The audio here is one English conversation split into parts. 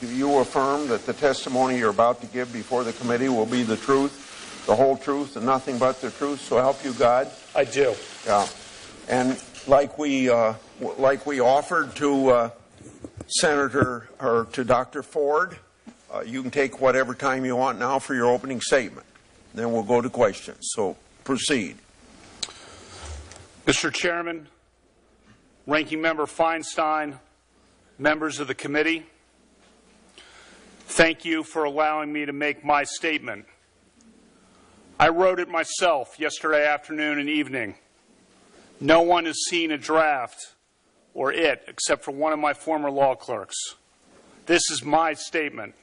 Do you affirm that the testimony you're about to give before the committee will be the truth, the whole truth, and nothing but the truth, so help you God? I do. Yeah. And like we offered to Senator, or to Dr. Ford, you can take whatever time you want now for your opening statement. Then we'll go to questions. So proceed. Mr. Chairman, Ranking Member Feinstein, members of the committee, thank you for allowing me to make my statement. I wrote it myself yesterday afternoon and evening. No one has seen a draft or it except for one of my former law clerks. This is my statement.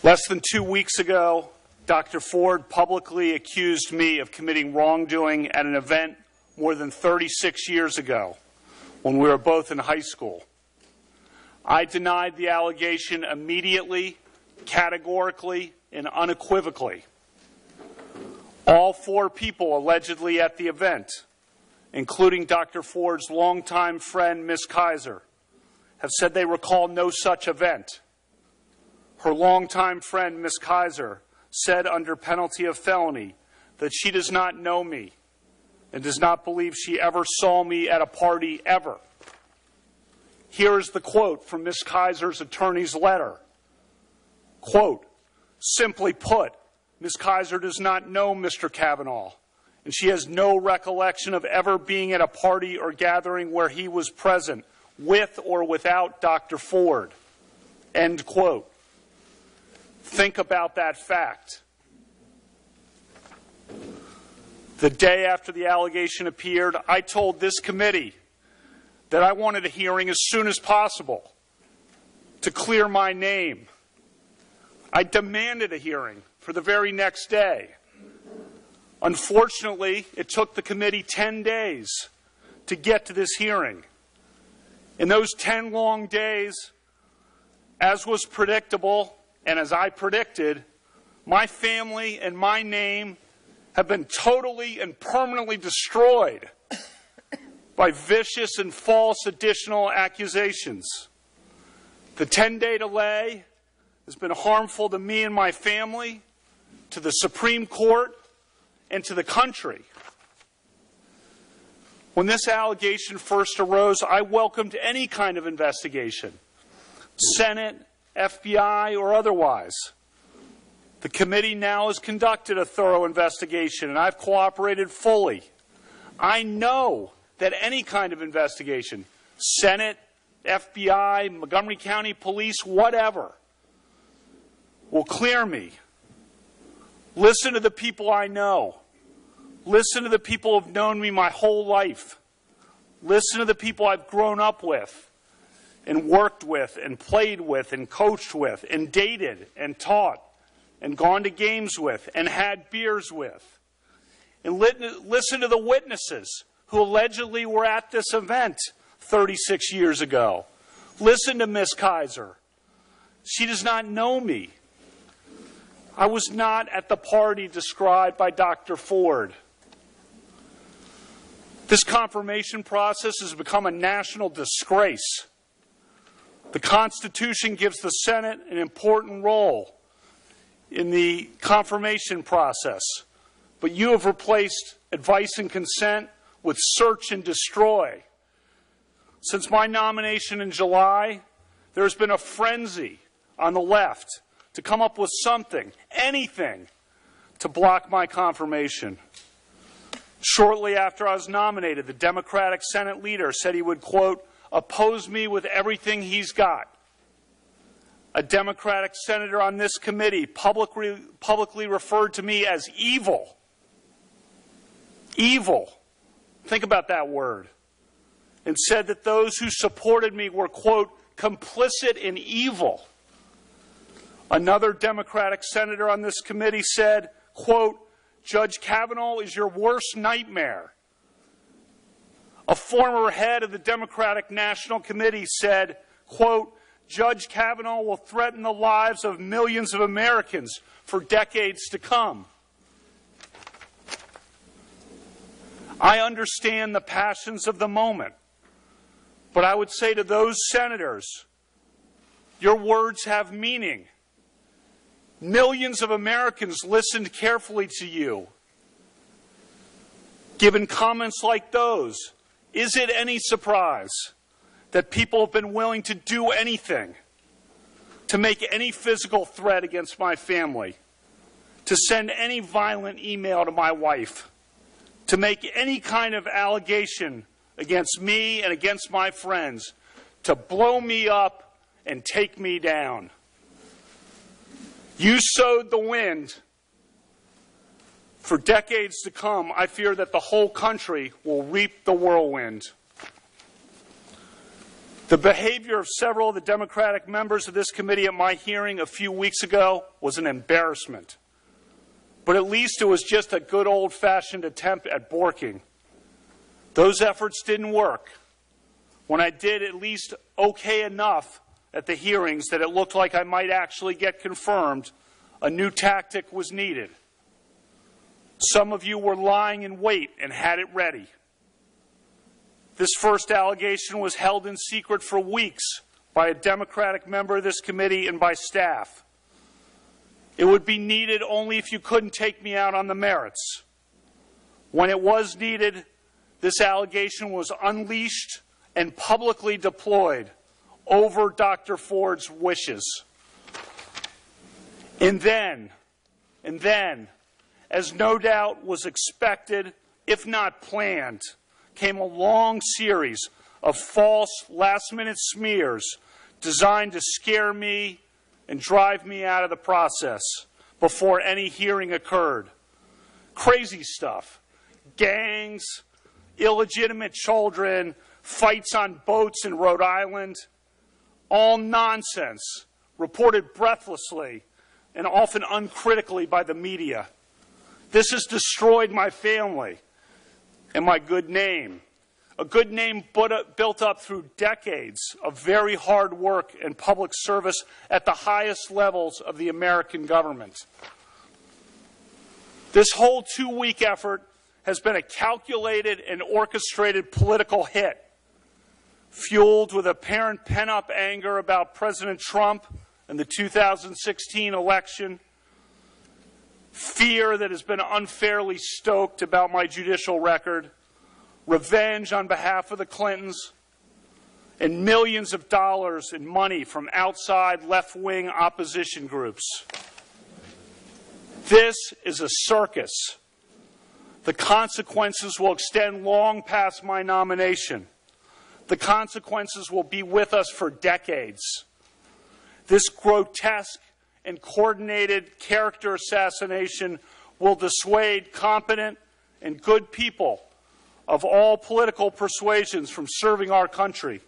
Less than 2 weeks ago, Dr. Ford publicly accused me of committing wrongdoing at an event more than 36 years ago when we were both in high school. I denied the allegation immediately, categorically, and unequivocally. All 4 people allegedly at the event, including Dr. Ford's longtime friend, Ms. Kaiser, have said they recall no such event. Her longtime friend, Ms. Kaiser, said under penalty of felony that she does not know me and does not believe she ever saw me at a party ever. Here is the quote from Ms. Kaiser's attorney's letter. Quote, simply put, Ms. Kaiser does not know Mr. Kavanaugh, and she has no recollection of ever being at a party or gathering where he was present, with or without Dr. Ford. End quote. Think about that fact. The day after the allegation appeared, I told this committee that I wanted a hearing as soon as possible to clear my name. I demanded a hearing for the very next day. Unfortunately, it took the committee 10 days to get to this hearing. In those 10 long days, as was predictable and as I predicted, my family and my name have been totally and permanently destroyed by vicious and false additional accusations. The 10-day delay has been harmful to me and my family, to the Supreme Court, and to the country. When this allegation first arose, I welcomed any kind of investigation, Senate, FBI, or otherwise. The committee now has conducted a thorough investigation, and I've cooperated fully. I know that any kind of investigation, Senate, FBI, Montgomery County Police, whatever, will clear me. Listen to the people I know. Listen to the people who have known me my whole life. Listen to the people I've grown up with and worked with and played with and coached with and dated and taught and gone to games with and had beers with. And listen to the witnesses who allegedly were at this event 36 years ago. Listen to Ms. Kaiser. She does not know me. I was not at the party described by Dr. Ford. This confirmation process has become a national disgrace. The Constitution gives the Senate an important role in the confirmation process, but you have replaced advice and consent with search and destroy. Since my nomination in July, there has been a frenzy on the left to come up with something, anything, to block my confirmation. Shortly after I was nominated, the Democratic Senate leader said he would, quote, oppose me with everything he's got. A Democratic senator on this committee publicly referred to me as evil. Evil. Think about that word. And said that those who supported me were, quote, complicit in evil. Another Democratic senator on this committee said, quote, Judge Kavanaugh is your worst nightmare. A former head of the Democratic National Committee said, quote, Judge Kavanaugh will threaten the lives of millions of Americans for decades to come. I understand the passions of the moment, But I would say to those senators, your words have meaning. Millions of Americans listened carefully to you. Given comments like those, is it any surprise that people have been willing to do anything, to make any physical threat against my family, to send any violent email to my wife, to make any kind of allegation against me and against my friends, to blow me up and take me down? You sowed the wind. For decades to come, I fear that the whole country will reap the whirlwind. The behavior of several of the Democratic members of this committee at my hearing a few weeks ago was an embarrassment. But at least it was just a good old-fashioned attempt at borking. Those efforts didn't work. When I did at least okay enough at the hearings that it looked like I might actually get confirmed, a new tactic was needed. Some of you were lying in wait and had it ready. This first allegation was held in secret for weeks by a Democratic member of this committee and by staff. It would be needed only if you couldn't take me out on the merits. When it was needed, this allegation was unleashed and publicly deployed over Dr. Ford's wishes. And then, as no doubt was expected, if not planned, came a long series of false last-minute smears designed to scare me and drive me out of the process before any hearing occurred. Crazy stuff. Gangs, illegitimate children, fights on boats in Rhode Island. All nonsense, reported breathlessly and often uncritically by the media. This has destroyed my family and my good name, a good name built up through decades of very hard work and public service at the highest levels of the American government. This whole 2-week effort has been a calculated and orchestrated political hit, fueled with apparent pent-up anger about President Trump and the 2016 election, fear that has been unfairly stoked about my judicial record, revenge on behalf of the Clintons, and millions of dollars in money from outside left-wing opposition groups. This is a circus. The consequences will extend long past my nomination. The consequences will be with us for decades. This grotesque and coordinated character assassination will dissuade competent and good people of all political persuasions from serving our country.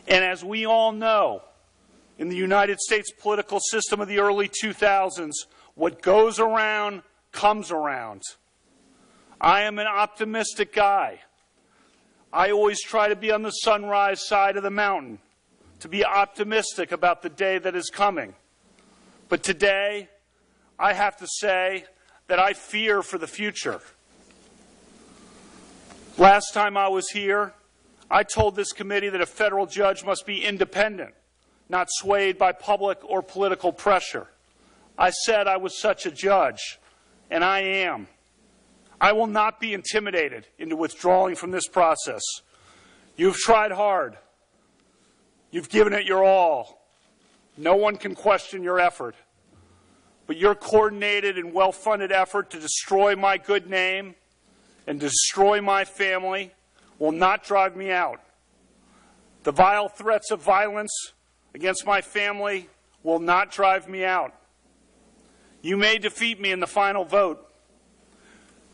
And as we all know, in the United States political system of the early 2000s, what goes around comes around. I am an optimistic guy. I always try to be on the sunrise side of the mountain, to be optimistic about the day that is coming. But today, I have to say that I fear for the future. Last time I was here, I told this committee that a federal judge must be independent, not swayed by public or political pressure. I said I was such a judge, and I am. I will not be intimidated into withdrawing from this process. You've tried hard. You've given it your all. No one can question your effort. But your coordinated and well-funded effort to destroy my good name and destroy my family will not drive me out. The vile threats of violence against my family will not drive me out. You may defeat me in the final vote,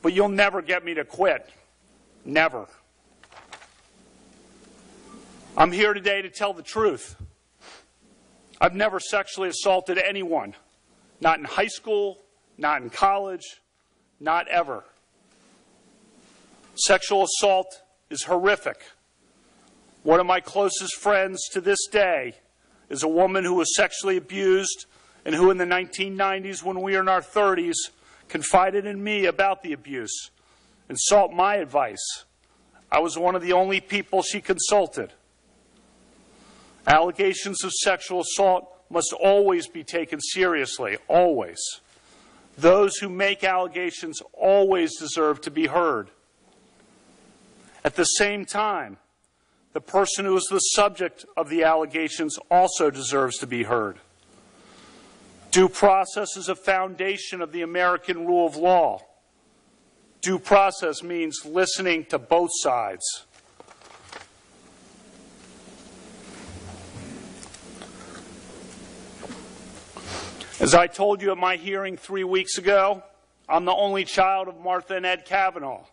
but you'll never get me to quit. Never. I'm here today to tell the truth. I've never sexually assaulted anyone. Not in high school, not in college, not ever. Sexual assault is horrific. One of my closest friends to this day is a woman who was sexually abused and who in the 1990s, when we were in our 30s, confided in me about the abuse and sought my advice. I was one of the only people she consulted. Allegations of sexual assault must always be taken seriously, always. Those who make allegations always deserve to be heard. At the same time, the person who is the subject of the allegations also deserves to be heard. Due process is a foundation of the American rule of law. Due process means listening to both sides. As I told you at my hearing 3 weeks ago, I'm the only child of Martha and Ed Kavanaugh.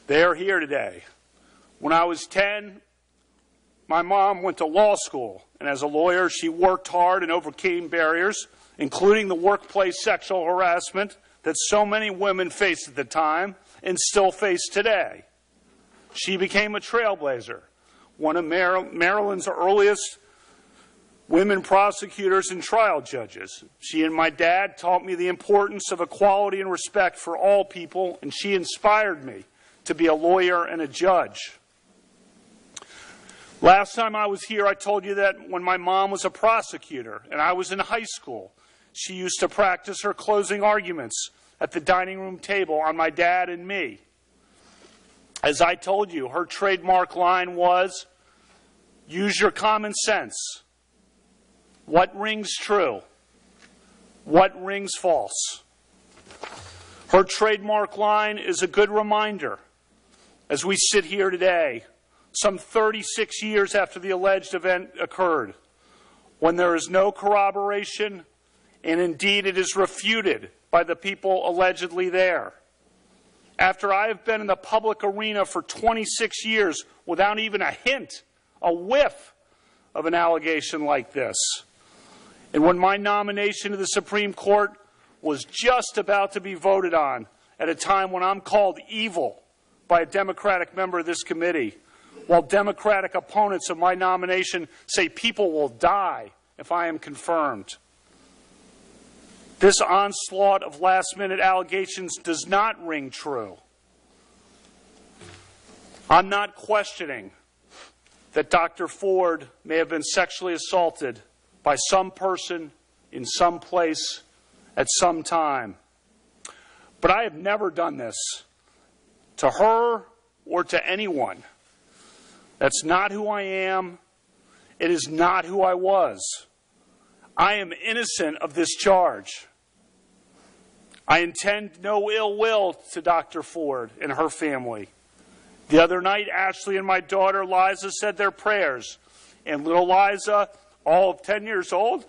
They are here today. When I was 10, my mom went to law school, and as a lawyer, she worked hard and overcame barriers, including the workplace sexual harassment that so many women faced at the time and still face today. She became a trailblazer, one of Maryland's earliest women prosecutors and trial judges. She and my dad taught me the importance of equality and respect for all people, and she inspired me to be a lawyer and a judge. Last time I was here, I told you that when my mom was a prosecutor and I was in high school, she used to practice her closing arguments at the dining room table on my dad and me. As I told you, her trademark line was, "Use your common sense. What rings true? What rings false?" Her trademark line is a good reminder as we sit here today, some 36 years after the alleged event occurred, when there is no corroboration, and indeed it is refuted by the people allegedly there. After I have been in the public arena for 26 years without even a hint, a whiff of an allegation like this, and when my nomination to the Supreme Court was just about to be voted on at a time when I'm called evil by a Democratic member of this committee, while Democratic opponents of my nomination say people will die if I am confirmed. This onslaught of last-minute allegations does not ring true. I'm not questioning that Dr. Ford may have been sexually assaulted by some person in some place at some time. But I have never done this to her or to anyone. That's not who I am. It is not who I was. I am innocent of this charge. I intend no ill will to Dr. Ford and her family. The other night, Ashley and my daughter Liza said their prayers, and little Liza, all of 10 years old,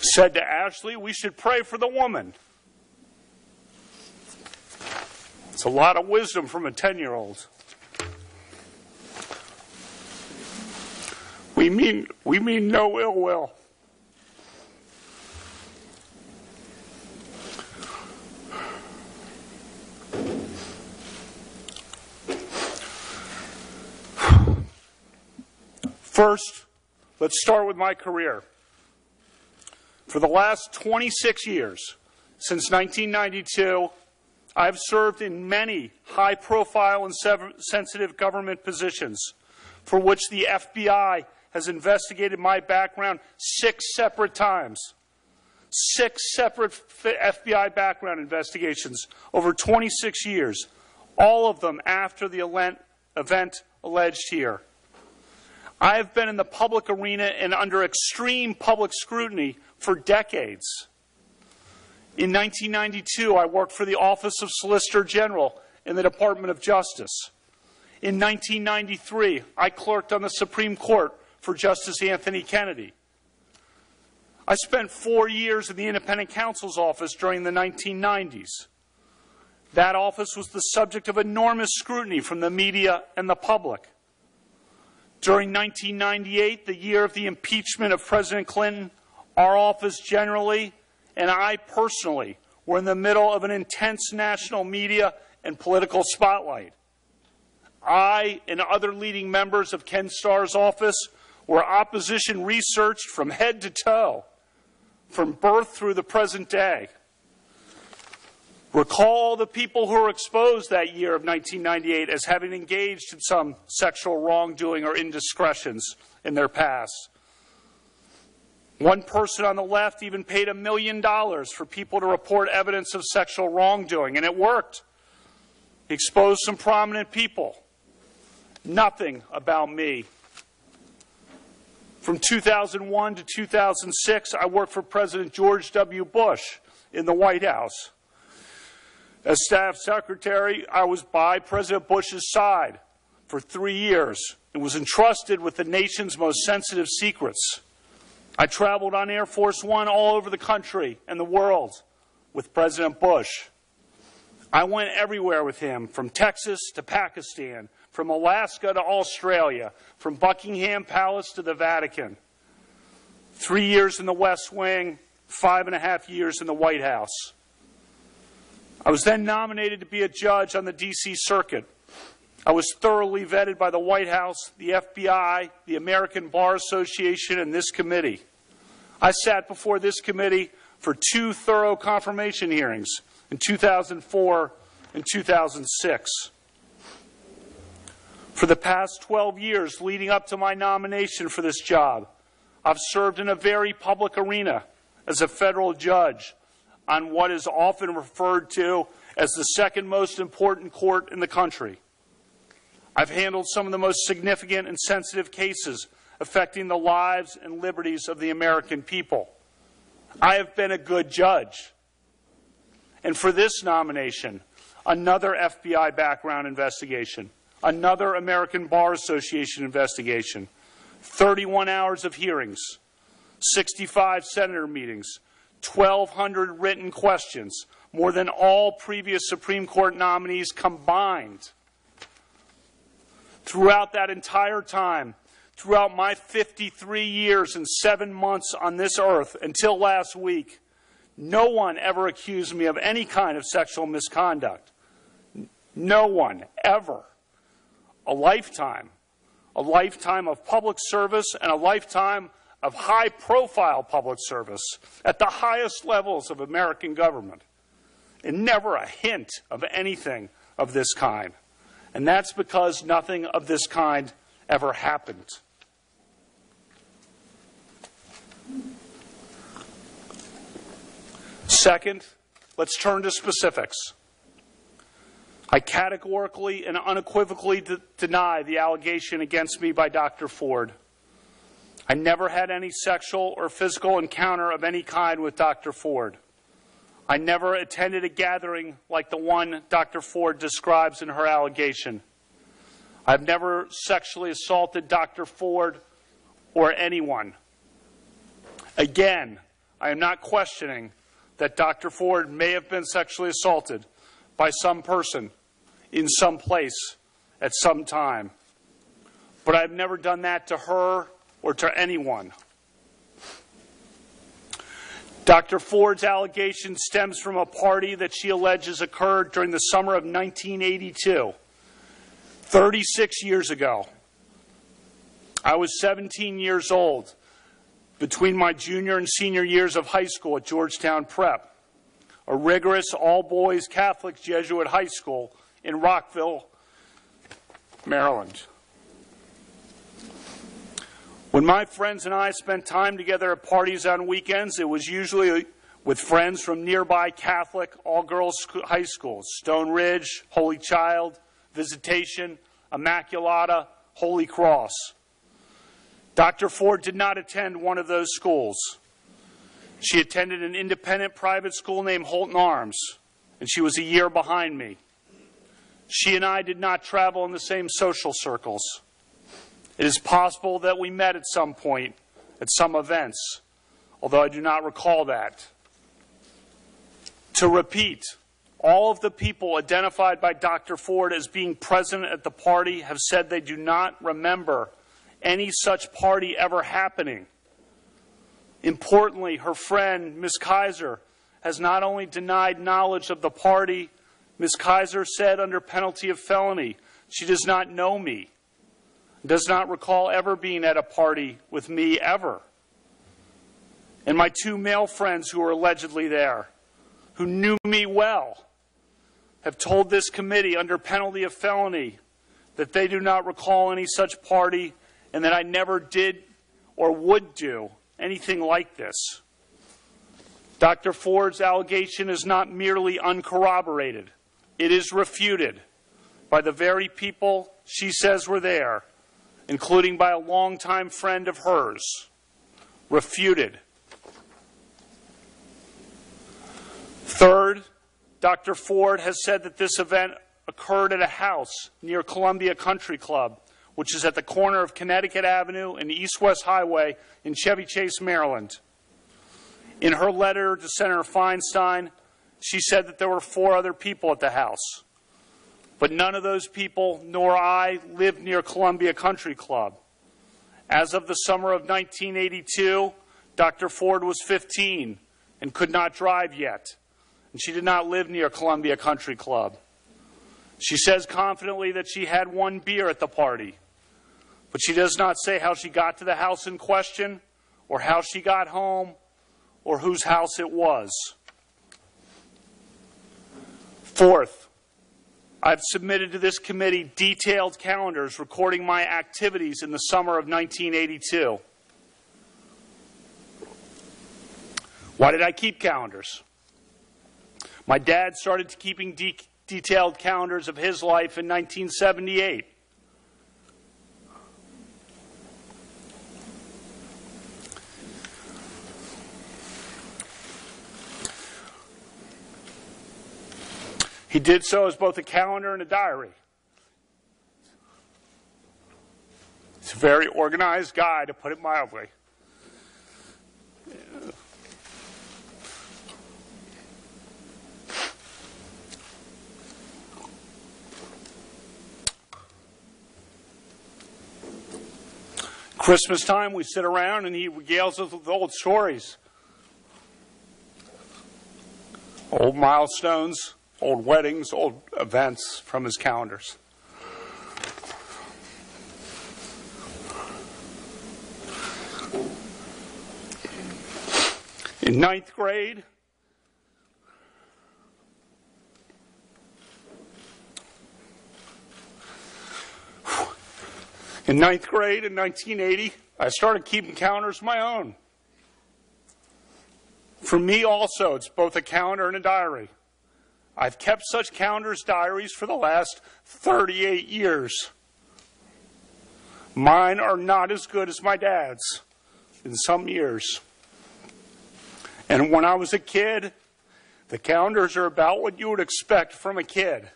said to Ashley, "We should pray for the woman." It's a lot of wisdom from a 10-year-old. We mean no ill will. First, let's start with my career. For the last 26 years, since 1992, I've served in many high-profile and sensitive government positions for which the FBI has investigated my background 6 separate times. 6 separate FBI background investigations over 26 years, all of them after the event alleged here. I have been in the public arena and under extreme public scrutiny for decades. In 1992, I worked for the Office of Solicitor General in the Department of Justice. In 1993, I clerked on the Supreme Court for Justice Anthony Kennedy. I spent 4 years in the Independent Counsel's Office during the 1990s. That office was the subject of enormous scrutiny from the media and the public. During 1998, the year of the impeachment of President Clinton, our office generally, and I personally, were in the middle of an intense national media and political spotlight. I and other leading members of Ken Starr's office were opposition researched from head to toe, from birth through the present day. Recall the people who were exposed that year of 1998 as having engaged in some sexual wrongdoing or indiscretions in their past. One person on the left even paid $1 million for people to report evidence of sexual wrongdoing, and it worked. He exposed some prominent people. Nothing about me. From 2001 to 2006, I worked for President George W. Bush in the White House. As staff secretary, I was by President Bush's side for 3 years and was entrusted with the nation's most sensitive secrets. I traveled on Air Force One all over the country and the world with President Bush. I went everywhere with him, from Texas to Pakistan, from Alaska to Australia, from Buckingham Palace to the Vatican. 3 years in the West Wing, 5.5 years in the White House. I was then nominated to be a judge on the D.C. Circuit. I was thoroughly vetted by the White House, the FBI, the American Bar Association, and this committee. I sat before this committee for 2 thorough confirmation hearings in 2004 and 2006. For the past 12 years leading up to my nomination for this job, I've served in a very public arena as a federal judge on what is often referred to as the second most important court in the country. I've handled some of the most significant and sensitive cases affecting the lives and liberties of the American people. I have been a good judge. And for this nomination, another FBI background investigation, another American Bar Association investigation, 31 hours of hearings, 65 senator meetings, 1,200 written questions, more than all previous Supreme Court nominees combined. Throughout that entire time, throughout my 53 years and 7 months on this earth until last week, no one ever accused me of any kind of sexual misconduct. No one, ever. A lifetime of public service and a lifetime of high-profile public service at the highest levels of American government, and never a hint of anything of this kind. And that's because nothing of this kind ever happened. Second, let's turn to specifics. I categorically and unequivocally deny the allegation against me by Dr. Ford. I never had any sexual or physical encounter of any kind with Dr. Ford. I never attended a gathering like the one Dr. Ford describes in her allegation. I've never sexually assaulted Dr. Ford or anyone. Again, I am not questioning that Dr. Ford may have been sexually assaulted by some person in some place at some time. But I've never done that to her or to anyone. Dr. Ford's allegation stems from a party that she alleges occurred during the summer of 1982, 36 years ago. I was 17 years old between my junior and senior years of high school at Georgetown Prep, a rigorous all-boys Catholic Jesuit high school in Rockville, Maryland. When my friends and I spent time together at parties on weekends, it was usually with friends from nearby Catholic all-girls high schools, Stone Ridge, Holy Child, Visitation, Immaculata, Holy Cross. Dr. Ford did not attend one of those schools. She attended an independent private school named Holton Arms, and she was a year behind me. She and I did not travel in the same social circles. It is possible that we met at some point, at some events, although I do not recall that. To repeat, all of the people identified by Dr. Ford as being present at the party have said they do not remember any such party ever happening. Importantly, her friend, Ms. Kaiser, has not only denied knowledge of the party, Ms. Kaiser said under penalty of felony, she does not know me, does not recall ever being at a party with me ever. And my 2 male friends who were allegedly there, who knew me well, have told this committee under penalty of felony that they do not recall any such party and that I never did or would do anything like this. Dr. Ford's allegation is not merely uncorroborated. It is refuted by the very people she says were there, including by a longtime friend of hers. Refuted. Third, Dr. Ford has said that this event occurred at a house near Columbia Country Club, which is at the corner of Connecticut Avenue and East-West Highway in Chevy Chase, Maryland. In her letter to Senator Feinstein, she said that there were 4 other people at the house. But none of those people, nor I, lived near Columbia Country Club. As of the summer of 1982, Dr. Ford was 15 and could not drive yet, and she did not live near Columbia Country Club. She says confidently that she had 1 beer at the party, but she does not say how she got to the house in question, or how she got home, or whose house it was. Fourth, I've submitted to this committee detailed calendars recording my activities in the summer of 1982. Why did I keep calendars? My dad started keeping detailed calendars of his life in 1978. He did so as both a calendar and a diary. He's a very organized guy, to put it mildly. Christmas time, we sit around and he regales us with old stories. Old milestones, old weddings, old events from his calendars. In 9th grade, in 1980, I started keeping calendars of my own. For me also, it's both a calendar and a diary. I've kept such calendars, diaries for the last 38 years. Mine are not as good as my dad's in some years. And when I was a kid, the calendars are about what you would expect from a kid.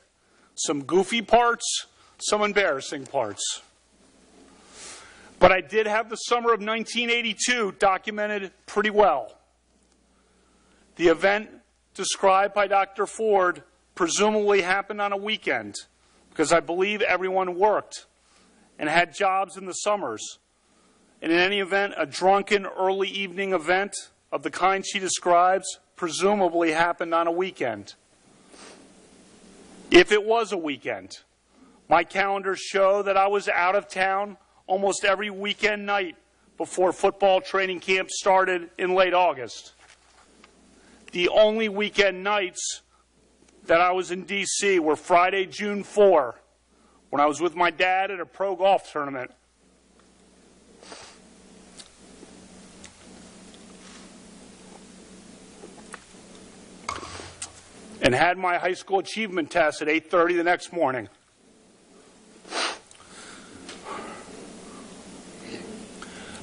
Some goofy parts, some embarrassing parts. But I did have the summer of 1982 documented pretty well. The event described by Dr. Ford presumably happened on a weekend, because I believe everyone worked and had jobs in the summers. And in any event, a drunken early evening event of the kind she describes presumably happened on a weekend. If it was a weekend, my calendars show that I was out of town almost every weekend night before football training camp started in late August. The only weekend nights that I was in D.C. were Friday, June 4, when I was with my dad at a pro golf tournament. And had my high school achievement test at 8:30 the next morning.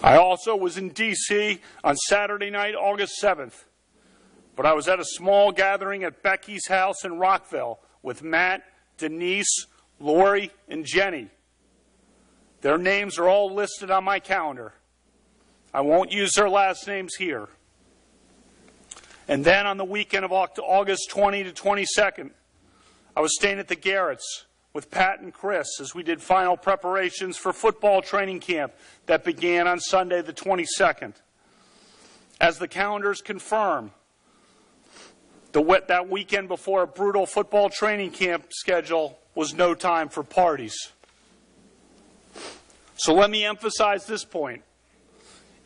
I also was in D.C. on Saturday night, August 7th. But I was at a small gathering at Becky's house in Rockville with Matt, Denise, Lori, and Jenny. Their names are all listed on my calendar. I won't use their last names here. And then on the weekend of August 20 to 22nd, I was staying at the Garretts with Pat and Chris as we did final preparations for football training camp that began on Sunday the 22nd. As the calendars confirm, that weekend before a brutal football training camp schedule was no time for parties. So let me emphasize this point.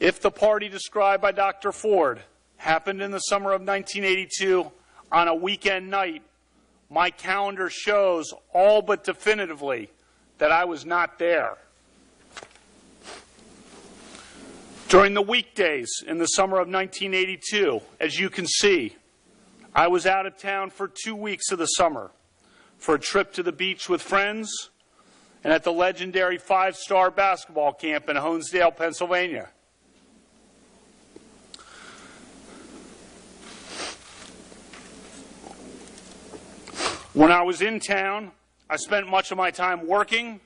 If the party described by Dr. Ford happened in the summer of 1982 on a weekend night, my calendar shows all but definitively that I was not there. During the weekdays in the summer of 1982, as you can see, I was out of town for 2 weeks of the summer for a trip to the beach with friends and at the legendary 5-star basketball camp in Honesdale, Pennsylvania. When I was in town, I spent much of my time working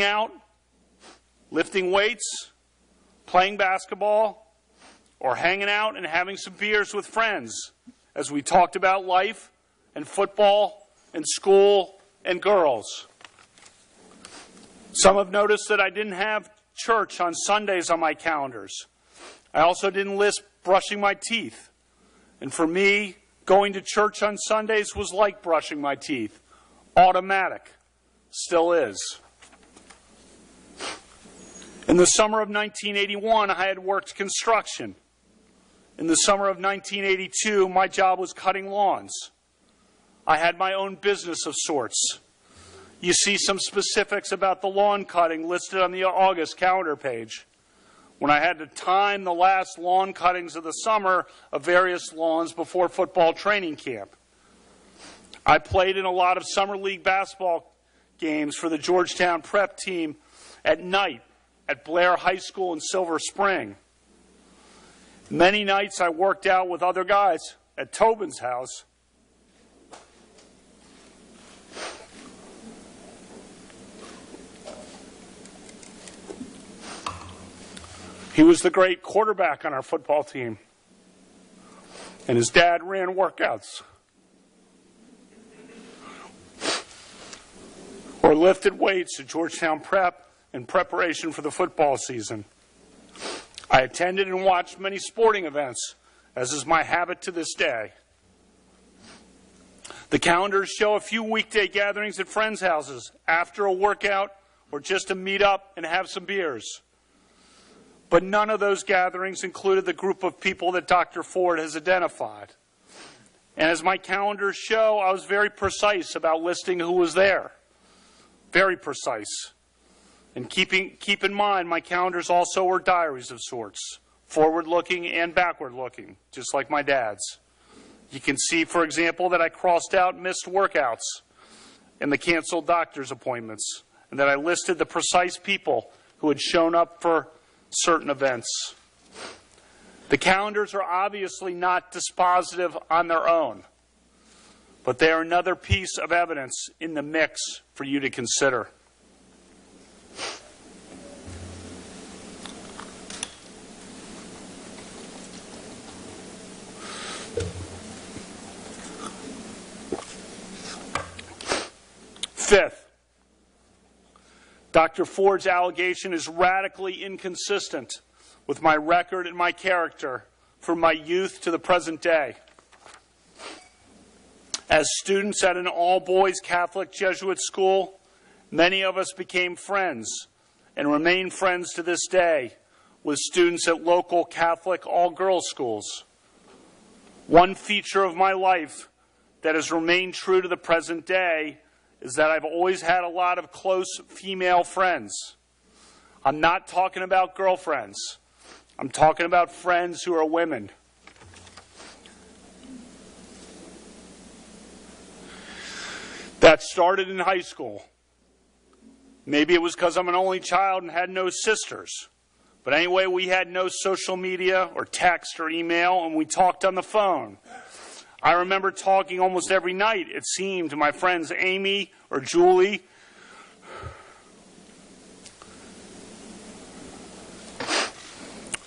out, lifting weights, playing basketball, or hanging out and having some beers with friends as we talked about life and football and school and girls. Some have noticed that I didn't have church on Sundays on my calendars. I also didn't list brushing my teeth. And for me, going to church on Sundays was like brushing my teeth. Automatic. Still is. In the summer of 1981, I had worked construction. In the summer of 1982, my job was cutting lawns. I had my own business of sorts. You see some specifics about the lawn cutting listed on the August calendar page. When I had to time the last lawn cuttings of the summer of various lawns before football training camp. I played in a lot of summer league basketball games for the Georgetown prep team at night at Blair High School in Silver Spring. Many nights I worked out with other guys at Tobin's house. He was the great quarterback on our football team, and his dad ran workouts or lifted weights at Georgetown Prep in preparation for the football season. I attended and watched many sporting events, as is my habit to this day. The calendars show a few weekday gatherings at friends' houses after a workout or just to meet up and have some beers. But none of those gatherings included the group of people that Dr. Ford has identified. And as my calendars show, I was very precise about listing who was there. Very precise. And keep in mind, my calendars also were diaries of sorts, forward-looking and backward-looking, just like my dad's. You can see, for example, that I crossed out missed workouts and the canceled doctor's appointments, and that I listed the precise people who had shown up for certain events. The calendars are obviously not dispositive on their own, but they are another piece of evidence in the mix for you to consider. Fifth, Dr. Ford's allegation is radically inconsistent with my record and my character from my youth to the present day. As students at an all-boys Catholic Jesuit school, many of us became friends and remain friends to this day with students at local Catholic all-girls schools. One feature of my life that has remained true to the present day is that I've always had a lot of close female friends. I'm not talking about girlfriends. I'm talking about friends who are women. That started in high school. Maybe it was because I'm an only child and had no sisters. But anyway, we had no social media or text or email, and we talked on the phone. I remember talking almost every night, it seemed, to my friends Amy or Julie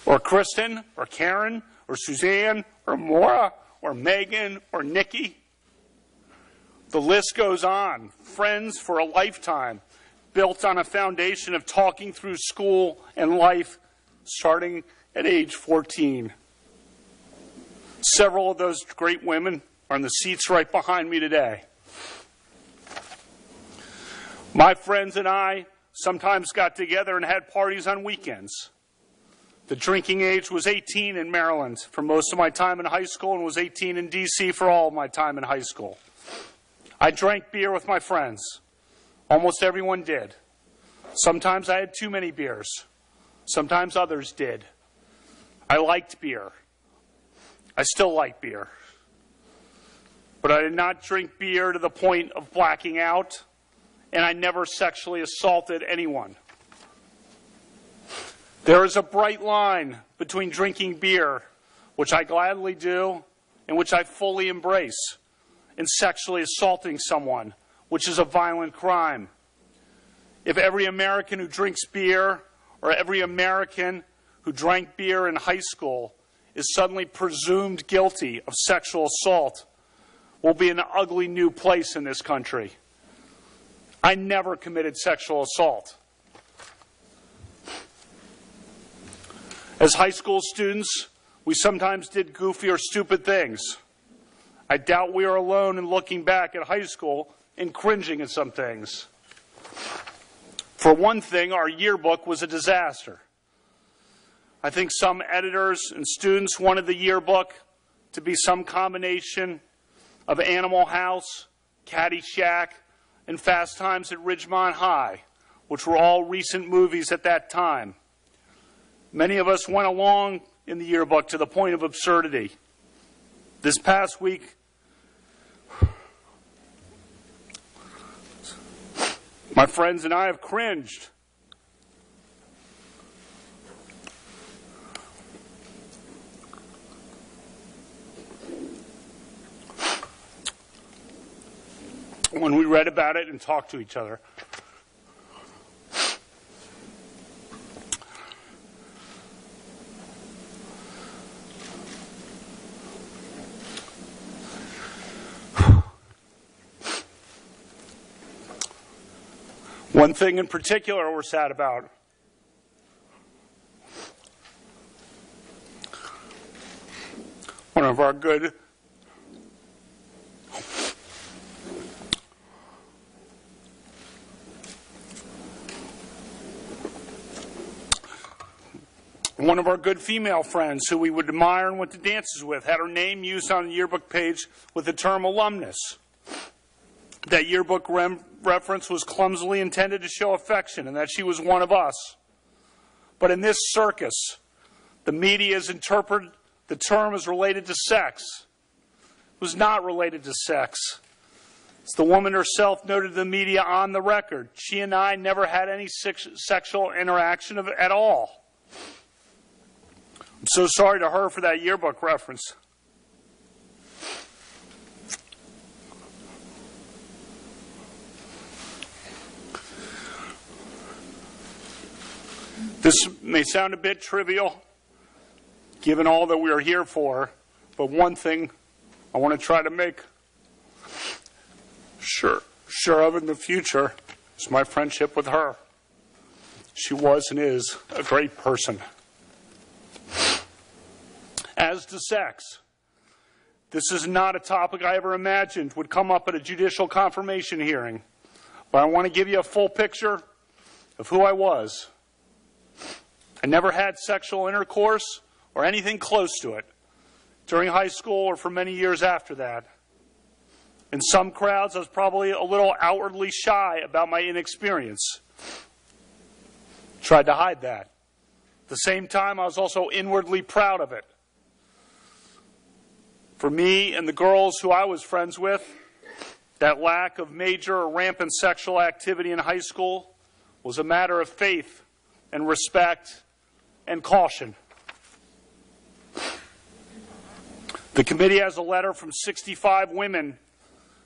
or Kristen or Karen or Suzanne or Maura or Megan or Nikki. The list goes on. Friends for a lifetime, built on a foundation of talking through school and life starting at age 14. Several of those great women are in the seats right behind me today. My friends and I sometimes got together and had parties on weekends. The drinking age was 18 in Maryland for most of my time in high school and was 18 in D.C. for all of my time in high school. I drank beer with my friends. Almost everyone did. Sometimes I had too many beers. Sometimes others did. I liked beer. I still like beer. But I did not drink beer to the point of blacking out, and I never sexually assaulted anyone. There is a bright line between drinking beer, which I gladly do, and which I fully embrace, and sexually assaulting someone, which is a violent crime. If every American who drinks beer, or every American who drank beer in high school, is suddenly presumed guilty of sexual assault, we'll be in an ugly new place in this country. I never committed sexual assault. As high school students, we sometimes did goofy or stupid things. I doubt we are alone in looking back at high school and cringing at some things. For one thing, our yearbook was a disaster. I think some editors and students wanted the yearbook to be some combination of Animal House, Caddyshack, and Fast Times at Ridgemont High, which were all recent movies at that time. Many of us went along in the yearbook to the point of absurdity. This past week, my friends and I have cringed. When we read about it and talked to each other. One thing in particular we're sad about. One of our good female friends who we would admire and went to dances with had her name used on the yearbook page with the term alumnus. That yearbook reference was clumsily intended to show affection and that she was one of us. But in this circus, the media has interpreted the term as related to sex. It was not related to sex. As the woman herself noted to the media on the record, she and I never had any sexual interaction at all. I'm so sorry to her for that yearbook reference. This may sound a bit trivial, given all that we are here for, but one thing I want to try to make sure of in the future is my friendship with her. She was and is a great person. As to sex, this is not a topic I ever imagined would come up at a judicial confirmation hearing, but I want to give you a full picture of who I was. I never had sexual intercourse or anything close to it during high school or for many years after that. In some crowds, I was probably a little outwardly shy about my inexperience. Tried to hide that. At the same time, I was also inwardly proud of it. For me and the girls who I was friends with, that lack of major or rampant sexual activity in high school was a matter of faith and respect and caution. The committee has a letter from 65 women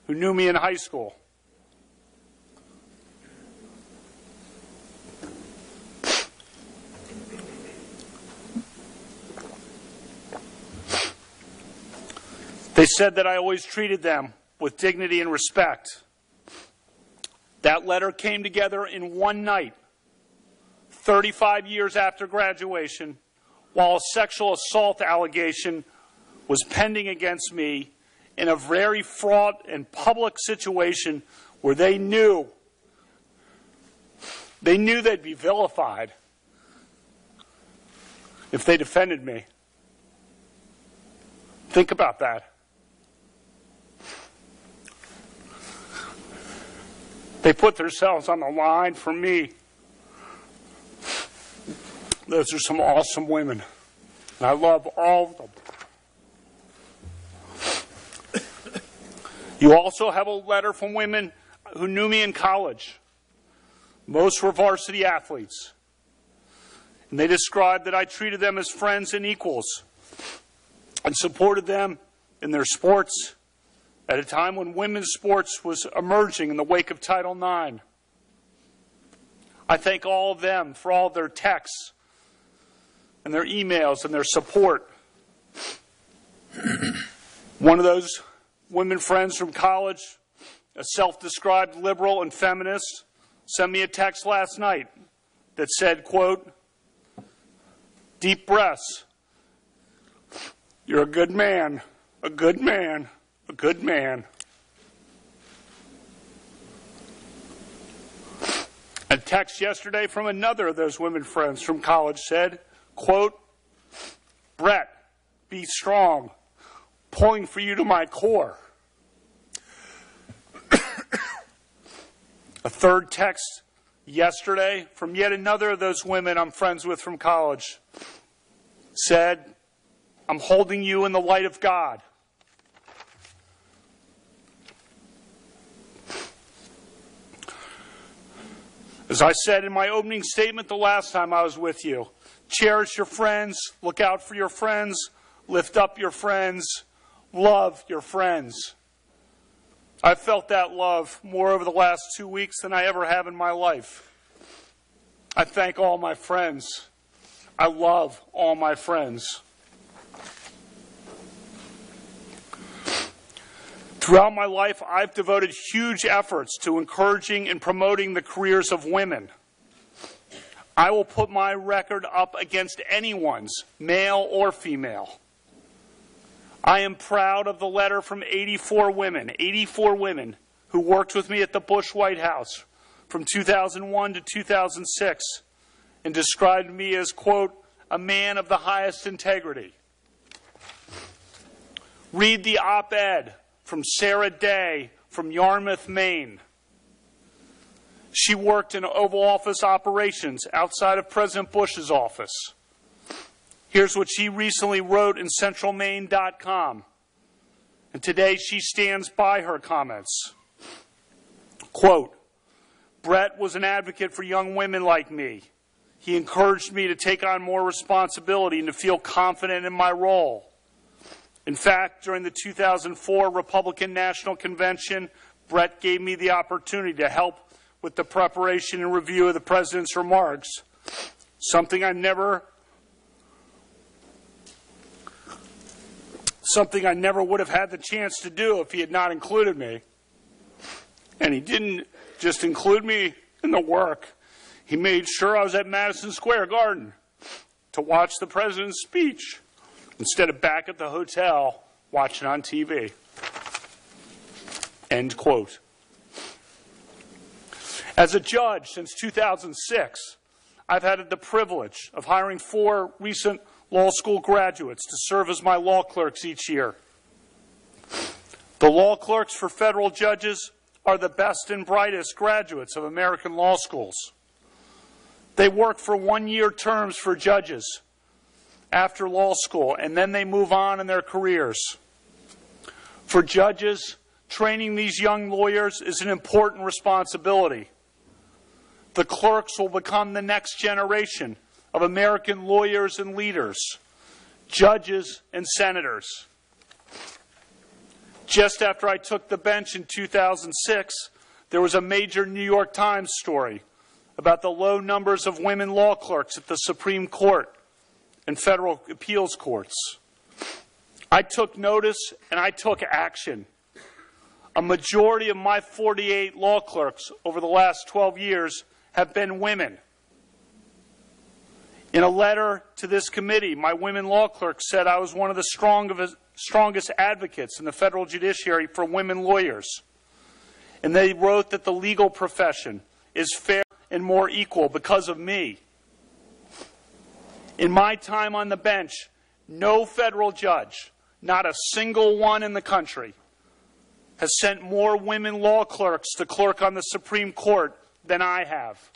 who knew me in high school. They said that I always treated them with dignity and respect. That letter came together in one night, 35 years after graduation, while a sexual assault allegation was pending against me in a very fraught and public situation where they knew they'd be vilified if they defended me. Think about that. They put themselves on the line for me. Those are some awesome women, and I love all of them. You also have a letter from women who knew me in college. Most were varsity athletes. And they described that I treated them as friends and equals and supported them in their sports at a time when women's sports was emerging in the wake of Title IX. I thank all of them for all of their texts and their emails and their support. One of those women friends from college, a self-described liberal and feminist, sent me a text last night that said, quote, "Deep breaths. You're a good man, a good man, a good man." A text yesterday from another of those women friends from college said, quote, "Brett, be strong. Pulling for you to my core." A third text yesterday from yet another of those women I'm friends with from college said, "I'm holding you in the light of God." As I said in my opening statement the last time I was with you, cherish your friends, look out for your friends, lift up your friends, love your friends. I've felt that love more over the last 2 weeks than I ever have in my life. I thank all my friends. I love all my friends. Throughout my life, I've devoted huge efforts to encouraging and promoting the careers of women. I will put my record up against anyone's, male or female. I am proud of the letter from 84 women who worked with me at the Bush White House from 2001 to 2006 and described me as, quote, "a man of the highest integrity." Read the op-ed from Sarah Day from Yarmouth, Maine. She worked in Oval Office operations outside of President Bush's office. Here's what she recently wrote in centralmaine.com. And today she stands by her comments. Quote, "Brett was an advocate for young women like me. He encouraged me to take on more responsibility and to feel confident in my role. In fact, during the 2004 Republican National Convention, Brett gave me the opportunity to help with the preparation and review of the President's remarks, something I never would have had the chance to do if he had not included me. And he didn't just include me in the work. He made sure I was at Madison Square Garden to watch the President's speech instead of back at the hotel watching on TV." End quote. As a judge since 2006, I've had the privilege of hiring 4 recent law school graduates to serve as my law clerks each year. The law clerks for federal judges are the best and brightest graduates of American law schools. They work for 1-year terms for judges after law school, and then they move on in their careers. For judges, training these young lawyers is an important responsibility. The clerks will become the next generation of American lawyers and leaders, judges and senators. Just after I took the bench in 2006, there was a major New York Times story about the low numbers of women law clerks at the Supreme Court and federal appeals courts. I took notice and I took action. A majority of my 48 law clerks over the last 12 years have been women. In a letter to this committee, my women law clerks said I was one of the strongest advocates in the federal judiciary for women lawyers. And they wrote that the legal profession is fair and more equal because of me. In my time on the bench, no federal judge, not a single one in the country, has sent more women law clerks to clerk on the Supreme Court than I have.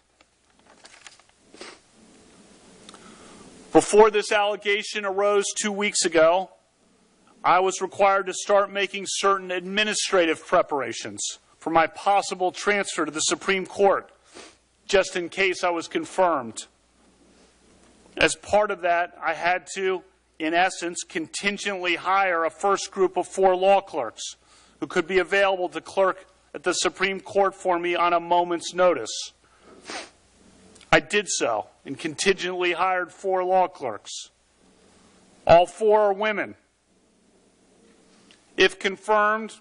Before this allegation arose 2 weeks ago, I was required to start making certain administrative preparations for my possible transfer to the Supreme Court, just in case I was confirmed. As part of that, I had to, in essence, contingently hire a first group of 4 law clerks who could be available to clerk at the Supreme Court for me on a moment's notice. I did so and contingently hired 4 law clerks. All 4 are women. If confirmed,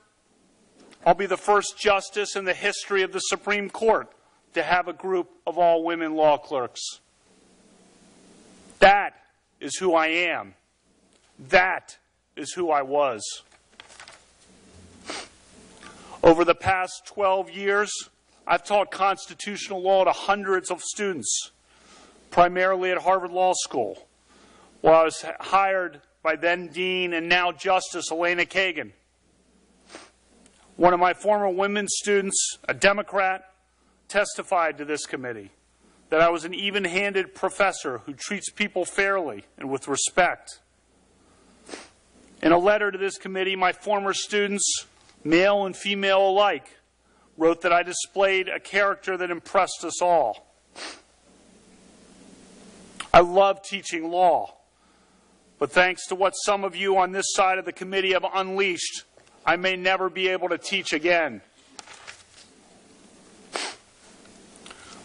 I'll be the first justice in the history of the Supreme Court to have a group of all women law clerks. That is who I am. That is who I was. Over the past 12 years, I've taught constitutional law to hundreds of students, primarily at Harvard Law School, where I was hired by then Dean and now Justice Elena Kagan. One of my former women students, a Democrat, testified to this committee that I was an even-handed professor who treats people fairly and with respect. In a letter to this committee, my former students, male and female alike, wrote that I displayed a character that impressed us all. I love teaching law, but thanks to what some of you on this side of the committee have unleashed, I may never be able to teach again.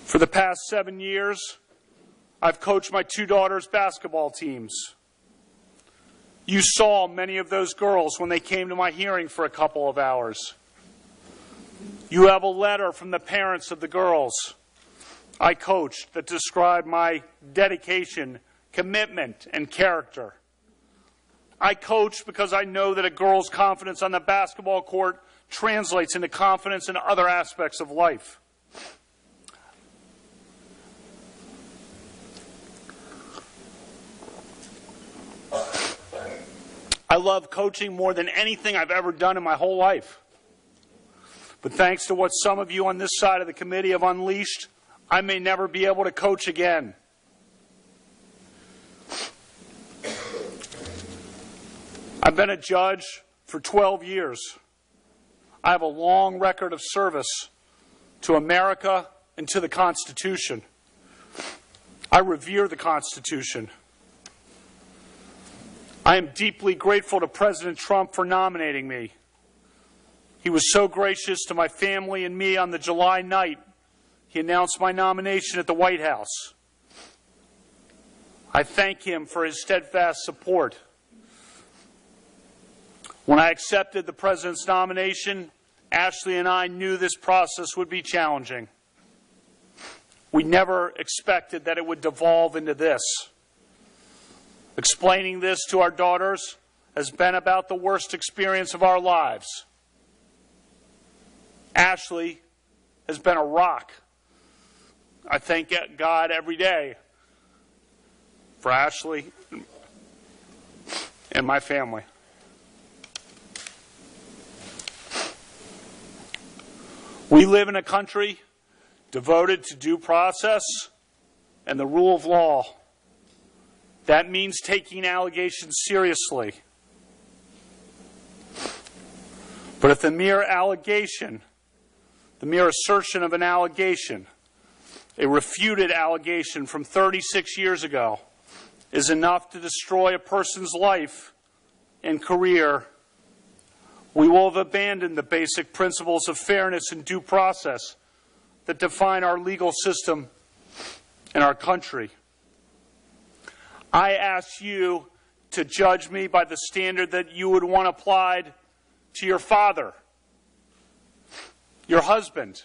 For the past 7 years, I've coached my 2 daughters' basketball teams. You saw many of those girls when they came to my hearing for a couple of hours. You have a letter from the parents of the girls I coached that describe my dedication, commitment, and character. I coach because I know that a girl's confidence on the basketball court translates into confidence in other aspects of life. I love coaching more than anything I've ever done in my whole life. But thanks to what some of you on this side of the committee have unleashed, I may never be able to coach again. I've been a judge for 12 years. I have a long record of service to America and to the Constitution. I revere the Constitution. I am deeply grateful to President Trump for nominating me. He was so gracious to my family and me on the July night he announced my nomination at the White House. I thank him for his steadfast support. When I accepted the President's nomination, Ashley and I knew this process would be challenging. We never expected that it would devolve into this. Explaining this to our daughters has been about the worst experience of our lives. Ashley has been a rock. I thank God every day for Ashley and my family. We live in a country devoted to due process and the rule of law. That means taking allegations seriously. But if the mere allegation, the mere assertion of an allegation, a refuted allegation from 36 years ago, is enough to destroy a person's life and career, we will have abandoned the basic principles of fairness and due process that define our legal system and our country. I ask you to judge me by the standard that you would want applied to your father, your husband,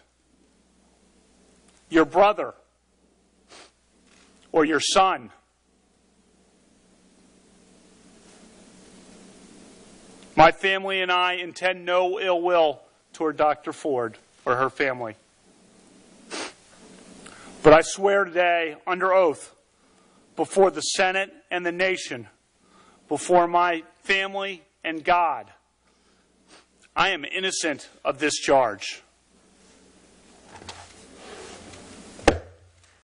your brother, or your son. My family and I intend no ill will toward Dr. Ford or her family. But I swear today, under oath, before the Senate and the nation, before my family and God, I am innocent of this charge.